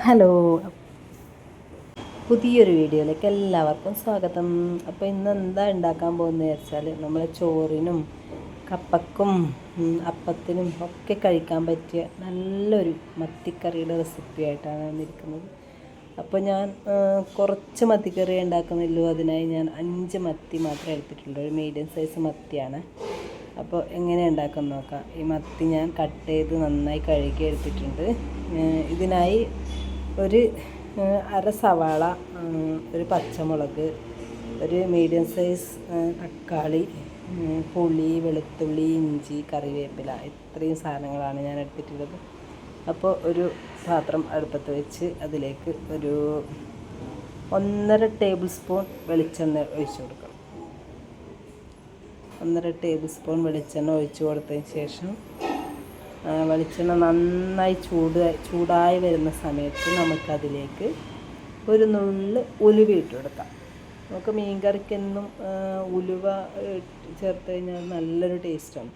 Hello, പുതിയൊരു വീഡിയോയിലേക്ക് എല്ലാവർക്കും സ്വാഗതം. അപ്പോൾ ഇന്ന് എന്താ ഉണ്ടാക്കാൻ പോകുന്നത് വെച്ചാൽ നമ്മൾ ചോറിനും കപ്പക്കും അപ്പത്തിനും ഒക്കെ കഴിക്കാൻ പറ്റിയ നല്ലൊരു മത്തിക്കറിയുടെ റെസിപ്പി ആയിട്ടാണ് വന്നിരിക്കുന്നത്. അപ്പോൾ ഞാൻ കുറച്ച് മത്തിക്കറി ഉണ്ടാക്കുന്നുള്ളൂ. അതിനായി ഞാൻ 5 മത്തി മാത്രമേ എടുത്തിട്ടുള്ളൂ. ഒരു മീഡിയം സൈസ് മത്തിയാണ്. അപ്പോൾ എങ്ങനെ ഉണ്ടാക്കാൻ നോക്കാം. ഈ മത്തി ഞാൻ കട്ട് ചെയ്ത് നന്നായി കഴുകി എടുത്തിട്ടുണ്ട്. ഇതിനായി ഒരു അര സവാള, ഒരു പച്ചമുളക്, ഒരു മീഡിയം സൈസ് തക്കാളി, പുളി, വെളുത്തുള്ളി, ഇഞ്ചി, കറിവേപ്പില, ഇത്രയും സാധനങ്ങളാണ് ഞാൻ എടുത്തിട്ടുള്ളത്. അപ്പോൾ ഒരു പാത്രം അടുപ്പത്ത് വെച്ച് അതിലേക്ക് ഒരു 1.5 ടേബിൾ സ്പൂൺ വെളിച്ചെണ്ണ ഒഴിച്ചു കൊടുക്കണം. 1.5 ടേബിൾ സ്പൂൺ വെളിച്ചെണ്ണ ഒഴിച്ചു കൊടുത്തതിന് ശേഷം വെളിച്ചെണ്ണ നന്നായി ചൂടായി വരുന്ന സമയത്ത് നമുക്കതിലേക്ക് ഒരു നുള്ള് ഉലുവ ഇട്ട് കൊടുക്കാം. നമുക്ക് മീൻ കറിക്കെന്നും ഉലുവ ചേർത്ത് കഴിഞ്ഞാൽ നല്ലൊരു ടേസ്റ്റാണ്.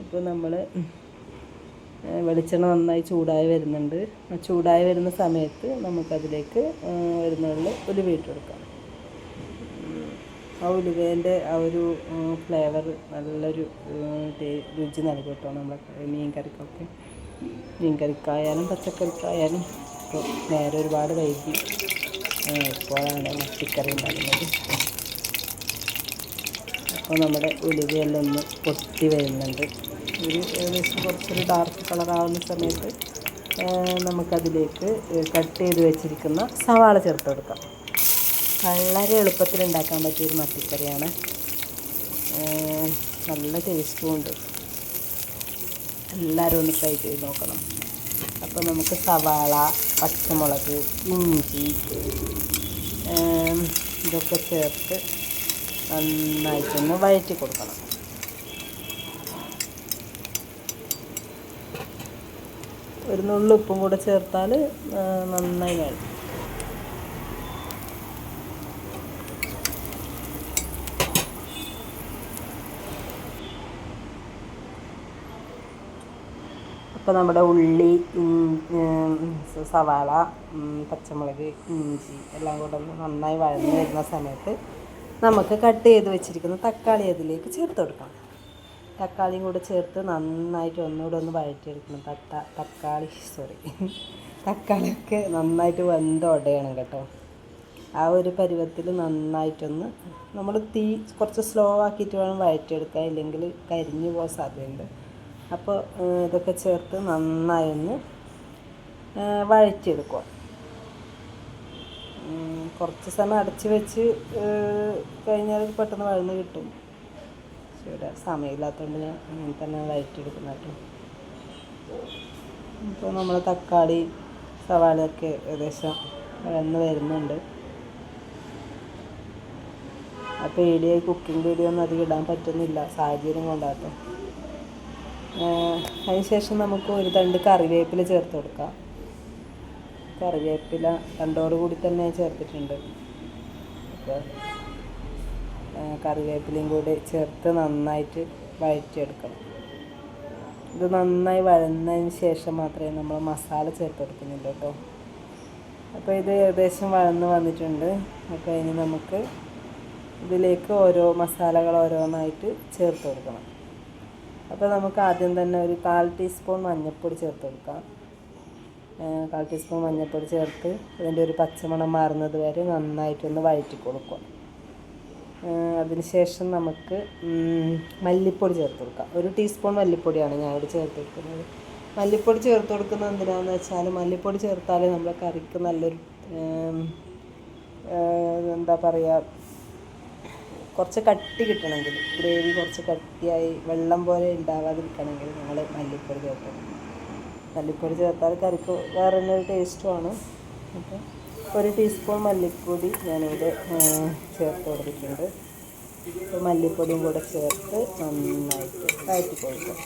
ഇപ്പോൾ നമ്മൾ വെളിച്ചെണ്ണ നന്നായി ചൂടായി വരുന്നുണ്ട്. ചൂടായി വരുന്ന സമയത്ത് നമുക്കതിലേക്ക് ഒരു നുള്ള് ഉലുവ ഇട്ട് കൊടുക്കാം. ആ ഉലുവേൻ്റെ ആ ഒരു ഫ്ലേവർ നല്ലൊരു രുചി നൽകും കേട്ടോ. നമ്മളെ മീൻ കറിക്കായാലും പച്ചക്കറിക്കായാലും. ഇപ്പോൾ നേരെ ഒരുപാട് വൈകി ഇപ്പോഴാണ് മത്തിക്കറി ഉണ്ടാകുന്നത്. അപ്പോൾ നമ്മുടെ ഉലുവയെല്ലാം ഒന്ന് പൊട്ടി വരുന്നുണ്ട്. ഒരു ഏകദേശം കുറച്ചൊരു ഡാർക്ക് കളറാവുന്ന സമയത്ത് നമുക്കതിലേക്ക് കട്ട് ചെയ്ത് വെച്ചിരിക്കുന്ന സവാള ചേർത്ത് കൊടുക്കാം. വളരെ എളുപ്പത്തിൽ ഉണ്ടാക്കാൻ പറ്റിയൊരു മത്തിക്കറിയാണ്. നല്ല ടേസ്റ്റും ഉണ്ട്. എല്ലാവരും ഒന്ന് ട്രൈ ചെയ്ത് നോക്കണം. അപ്പോൾ നമുക്ക് സവാള, പച്ചമുളക്, ഇഞ്ചി ഇതൊക്കെ ചേർത്ത് നന്നായിട്ടൊന്ന് വഴറ്റി കൊടുക്കണം. ഒരു നുള്ളു ഉപ്പും കൂടെ ചേർത്താൽ നന്നായി വഴറ്റും. ഇപ്പോൾ നമ്മുടെ ഉള്ളി, സവാള, പച്ചമുളക്, ഇഞ്ചി എല്ലാം കൂടെ ഒന്ന് നന്നായി വഴന്ന് വരുന്ന സമയത്ത് നമുക്ക് കട്ട് ചെയ്ത് വെച്ചിരിക്കുന്ന തക്കാളി അതിലേക്ക് ചേർത്ത് കൊടുക്കണം. തക്കാളിയും കൂടെ ചേർത്ത് നന്നായിട്ട് ഒന്നുകൂടെ ഒന്ന് വഴറ്റിയെടുക്കണം. തക്കാളിയൊക്കെ നന്നായിട്ട് വെന്തുടയണം കേട്ടോ. ആ ഒരു പരുവത്തിൽ നന്നായിട്ടൊന്ന് നമ്മൾ തീ കുറച്ച് സ്ലോ ആക്കിയിട്ട് വേണം വഴറ്റിയെടുക്കാൻ, ഇല്ലെങ്കിൽ കരിഞ്ഞു പോകാൻ സാധ്യതയുണ്ട്. അപ്പോൾ ഇതൊക്കെ ചേർത്ത് നന്നായി ഒന്ന് വഴറ്റിയെടുക്കുക. കുറച്ച് സമയം അടച്ച് വെച്ച് കഴിഞ്ഞാൽ പെട്ടെന്ന് വഴന്ന് കിട്ടും. ഇവിടെ സമയമില്ലാത്തതുകൊണ്ട് ഞാൻ അങ്ങനെ തന്നെ വഴറ്റിയെടുക്കുന്ന കേട്ടോ. ഇപ്പോൾ നമ്മൾ തക്കാളി, സവാളയൊക്കെ ഏകദേശം വഴന്ന് വരുന്നുണ്ട്. അപ്പോൾ കുക്കിംഗ് വീഡിയോ ഒന്നും അധികം ഇടാൻ പറ്റുന്നില്ല, സാഹചര്യം കൊണ്ടാട്ടോ. അതിനുശേഷം നമുക്ക് ഒരു തണ്ട് കറിവേപ്പില ചേർത്ത് കൊടുക്കാം. കറിവേപ്പില തണ്ടോടുകൂടി തന്നെ ചേർത്തിട്ടുണ്ട്. അപ്പോൾ കറിവേപ്പിലയും കൂടി ചേർത്ത് നന്നായിട്ട് വഴറ്റിയെടുക്കണം. ഇത് നന്നായി വഴന്നതിന് ശേഷം മാത്രമേ നമ്മൾ മസാല ചേർത്ത് കൊടുക്കുന്നില്ല കേട്ടോ. അപ്പോൾ ഇത് ഏകദേശം വഴന്ന് വന്നിട്ടുണ്ട്. അപ്പോൾ ഇനി നമുക്ക് ഇതിലേക്ക് ഓരോ മസാലകൾ ഓരോന്നായിട്ട് ചേർത്ത് കൊടുക്കണം. അപ്പോൾ നമുക്ക് ആദ്യം തന്നെ ഒരു 1/4 ടീസ്പൂൺ മഞ്ഞൾപ്പൊടി ചേർത്ത് കൊടുക്കാം. 1/4 ടീസ്പൂൺ മഞ്ഞൾപ്പൊടി ചേർത്ത് ഇതിൻ്റെ ഒരു പച്ചമണം മാറുന്നത് വരെ നന്നായിട്ടൊന്ന് വഴറ്റി കൊടുക്കുക. അതിനുശേഷം നമുക്ക് മല്ലിപ്പൊടി ചേർത്ത് കൊടുക്കാം. 1 ടീസ്പൂൺ മല്ലിപ്പൊടിയാണ് ഞാനിവിടെ ചേർത്ത് കൊടുക്കുന്നത്. മല്ലിപ്പൊടി ചേർത്ത് കൊടുക്കുന്നത് എന്തിനാണെന്ന് വെച്ചാൽ മല്ലിപ്പൊടി ചേർത്താൽ നമ്മുടെ കറിക്ക് നല്ലൊരു എന്താ പറയുക, കുറച്ച് കട്ടി കിട്ടണമെങ്കിൽ, ഗ്രേവി കുറച്ച് കട്ടിയായി വെള്ളം പോലെ ഉണ്ടാകാതിരിക്കണമെങ്കിൽ നമ്മൾ മല്ലിപ്പൊടി ചേർക്കണം. മല്ലിപ്പൊടി ചേർത്താൽ കറിക്ക് വേറെ തന്നെ ഒരു ടേസ്റ്റുമാണ്. അപ്പോൾ 1 ടീസ്പൂൺ മല്ലിപ്പൊടി ഞാനിവിടെ ചേർത്ത് കൊടുത്തിട്ടുണ്ട്. അപ്പോൾ മല്ലിപ്പൊടിയും കൂടെ ചേർത്ത് നന്നായിട്ട് വഴറ്റി കൊടുക്കാം.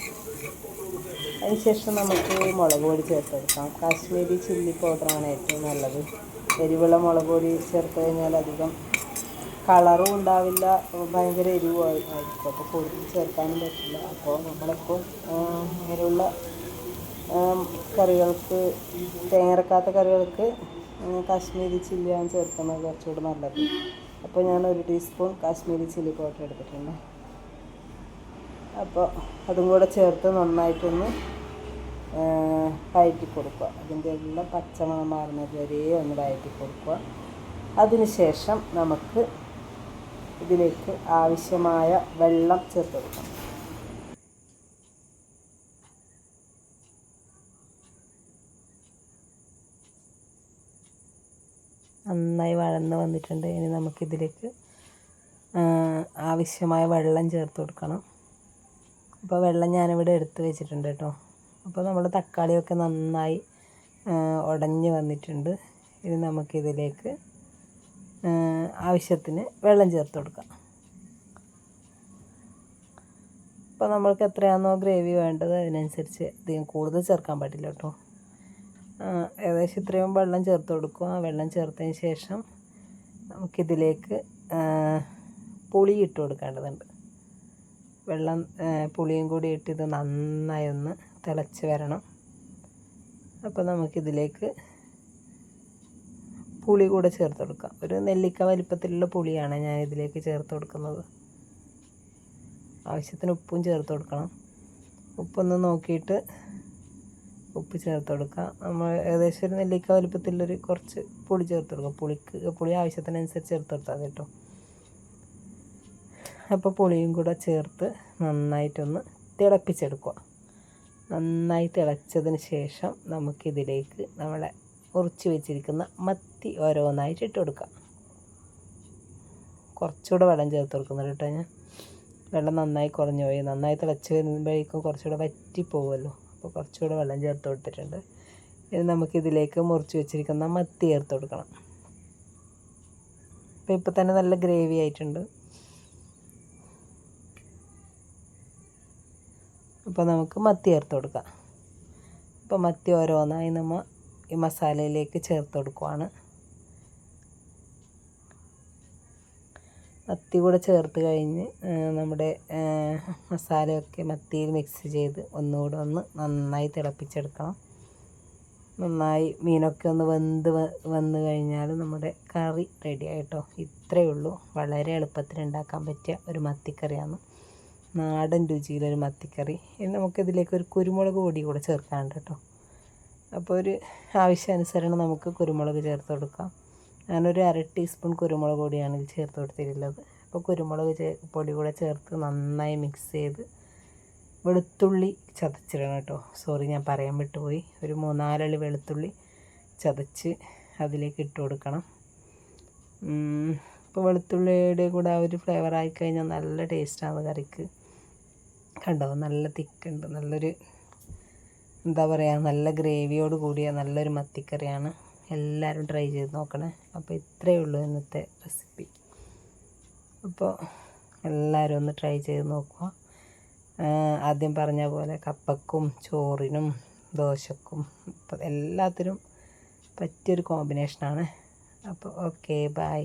അതിനുശേഷം നമുക്ക് മുളക് പൊടി ചേർത്ത് കൊടുക്കാം. കാശ്മീരി ചില്ലി പൗഡറാണ് ഏറ്റവും നല്ലത്. എരിവുള്ള മുളക് പൊടി ചേർത്ത് കഴിഞ്ഞാൽ അധികം കളറും ഉണ്ടാവില്ല, ഭയങ്കര എരിവുമായിരിക്കും. അപ്പോൾ കൂടുതൽ ചേർക്കാനും പറ്റില്ല. അപ്പോൾ നമ്മളിപ്പോൾ ഇങ്ങനെയുള്ള കറികൾക്ക് തേങ്ങ കറികൾക്ക് കാശ്മീരി ചില്ലിയാണ് ചേർക്കുന്നത് കുറച്ചുകൂടി നല്ലത്. അപ്പോൾ ഞാൻ 1 ടീസ്പൂൺ കാശ്മീരി ചില്ലി പൗഡർ എടുത്തിട്ടുണ്ട്. അപ്പോൾ അതും കൂടെ ചേർത്ത് നന്നായിട്ടൊന്ന് വഴറ്റി കൊടുക്കുക. അതിൻ്റെ എല്ലാം പച്ചമണം മാറുന്നത് വരെ ഒന്ന് വഴറ്റി കൊടുക്കുക. അതിനുശേഷം നമുക്ക് ഇതിലേക്ക് ആവശ്യമായ വെള്ളം ചേർത്ത് കൊടുക്കണം. നന്നായി വഴന്ന് വന്നിട്ടുണ്ട്. ഇനി നമുക്കിതിലേക്ക് ആവശ്യമായ വെള്ളം ചേർത്ത് കൊടുക്കണം. അപ്പോൾ വെള്ളം ഞാനിവിടെ എടുത്ത് വെച്ചിട്ടുണ്ട് കേട്ടോ. അപ്പോൾ നമ്മുടെ തക്കാളിയൊക്കെ നന്നായി ഉടഞ്ഞ് വന്നിട്ടുണ്ട്. ഇനി നമുക്കിതിലേക്ക് ആവശ്യത്തിന് വെള്ളം ചേർത്ത് കൊടുക്കാം. അപ്പോൾ നമ്മൾക്ക് എത്രയാണോ ഗ്രേവി വേണ്ടത് അതിനനുസരിച്ച് അധികം കൂടുതൽ ചേർക്കാൻ പാടില്ല കേട്ടോ. ഏകദേശം ഇത്രയും വെള്ളം ചേർത്ത് കൊടുക്കുക. വെള്ളം ചേർത്തതിന് ശേഷം നമുക്കിതിലേക്ക് പുളി ഇട്ട് കൊടുക്കേണ്ടതുണ്ട്. വെള്ളം പുളിയും കൂടി ഇട്ടിത് നന്നായി ഒന്ന് തിളച്ച് വരണം. അപ്പോൾ നമുക്കിതിലേക്ക് പുളി കൂടെ ചേർത്ത് കൊടുക്കാം. ഒരു നെല്ലിക്ക വലിപ്പത്തിലുള്ള പുളിയാണ് ഞാൻ ഇതിലേക്ക് ചേർത്ത് കൊടുക്കുന്നത്. ആവശ്യത്തിന് ഉപ്പും ചേർത്ത് കൊടുക്കണം. ഉപ്പൊന്ന് നോക്കിയിട്ട് ഉപ്പ് ചേർത്ത് കൊടുക്കുക. നമ്മൾ ഏകദേശം ഒരു നെല്ലിക്ക വലിപ്പത്തിലുള്ളൊരു കുറച്ച് പുളി ചേർത്ത് കൊടുക്കുക. പുളി ആവശ്യത്തിനനുസരിച്ച് ചേർത്ത് കൊടുത്താൽ മതി കേട്ടോ. അപ്പോൾ പുളിയും കൂടെ ചേർത്ത് നന്നായിട്ടൊന്ന് തിളപ്പിച്ചെടുക്കുക. നന്നായി തിളച്ചതിന് ശേഷം നമുക്കിതിലേക്ക് നമ്മളെ മുറിച്ച് വെച്ചിരിക്കുന്ന മത്തി ഓരോന്നായിട്ട് ഇട്ട് കൊടുക്കാം. കുറച്ചുകൂടെ വെള്ളം ചേർത്ത് കൊടുക്കുന്നുണ്ട് കേട്ടോ. ഞാൻ വെള്ളം നന്നായി കുറഞ്ഞു പോയി. നന്നായി തിളച്ച് വരുമ്പോഴേക്കും കുറച്ചുകൂടെ വറ്റിപ്പോകുമല്ലോ. അപ്പോൾ കുറച്ചുകൂടെ വെള്ളം ചേർത്ത് കൊടുത്തിട്ടുണ്ട്. ഇനി നമുക്കിതിലേക്ക് മുറിച്ച് വെച്ചിരിക്കുന്ന മത്തി ചേർത്ത് കൊടുക്കണം. അപ്പോൾ ഇപ്പോൾ തന്നെ നല്ല ഗ്രേവി ആയിട്ടുണ്ട്. അപ്പോൾ നമുക്ക് മത്തി ചേർത്ത് കൊടുക്കാം. അപ്പോൾ മത്തി ഓരോന്നായി നമ്മൾ ഈ മസാലയിലേക്ക് ചേർത്ത് കൊടുക്കുവാണ്. മത്തി കൂടെ ചേർത്ത് കഴിഞ്ഞ് നമ്മുടെ മസാലയൊക്കെ മത്തിയിൽ മിക്സ് ചെയ്ത് ഒന്നുകൂടെ ഒന്ന് നന്നായി തിളപ്പിച്ചെടുക്കണം. നന്നായി മീനൊക്കെ ഒന്ന് വന്ന് കഴിഞ്ഞാൽ നമ്മുടെ കറി റെഡി ആയിട്ടോ. ഇത്രയേ ഉള്ളൂ. വളരെ എളുപ്പത്തിൽ ഉണ്ടാക്കാൻ പറ്റിയ ഒരു മത്തിക്കറിയാണ്. നാടൻ രുചിയിലൊരു മത്തിക്കറി. ഇനി നമുക്കിതിലേക്ക് ഒരു കുരുമുളക് പൊടി കൂടെ ചേർക്കാനുണ്ട് കേട്ടോ. അപ്പോൾ ഒരു ആവശ്യാനുസരണം നമുക്ക് കുരുമുളക് ചേർത്ത് കൊടുക്കാം. ഞാനൊരു 1/2 ടീസ്പൂൺ കുരുമുളക് പൊടിയാണ് ഇത് ചേർത്ത് കൊടുത്തിട്ടുള്ളത്. അപ്പോൾ കുരുമുളക് പൊടി കൂടെ ചേർത്ത് നന്നായി മിക്സ് ചെയ്ത് വെളുത്തുള്ളി ചതച്ചിടണം കേട്ടോ. സോറി, ഞാൻ പറയാൻ വിട്ടുപോയി. ഒരു 3-4 അല്ലി വെളുത്തുള്ളി ചതച്ച് അതിലേക്ക് ഇട്ട് കൊടുക്കണം. ഇപ്പോൾ വെളുത്തുള്ളിയുടെ കൂടെ ആ ഒരു ഫ്ലേവർ ആയിക്കഴിഞ്ഞാൽ നല്ല ടേസ്റ്റാണ് കറിക്ക്. കണ്ടോ, നല്ല തിക്കുണ്ട്. നല്ലൊരു എന്താ പറയുക, നല്ല ഗ്രേവിയോട് കൂടിയ നല്ലൊരു മത്തിക്കറിയാണ്. എല്ലാവരും ട്രൈ ചെയ്ത് നോക്കണേ. അപ്പോൾ ഇത്രയേ ഉള്ളൂ ഇന്നത്തെ റെസിപ്പി. അപ്പോൾ എല്ലാവരും ഒന്ന് ട്രൈ ചെയ്ത് നോക്കുക. ആദ്യം പറഞ്ഞ പോലെ കപ്പക്കും ചോറിനും ദോശക്കും എല്ലാത്തിനും പറ്റിയൊരു കോമ്പിനേഷനാണ്. അപ്പോൾ ഓക്കെ, ബൈ.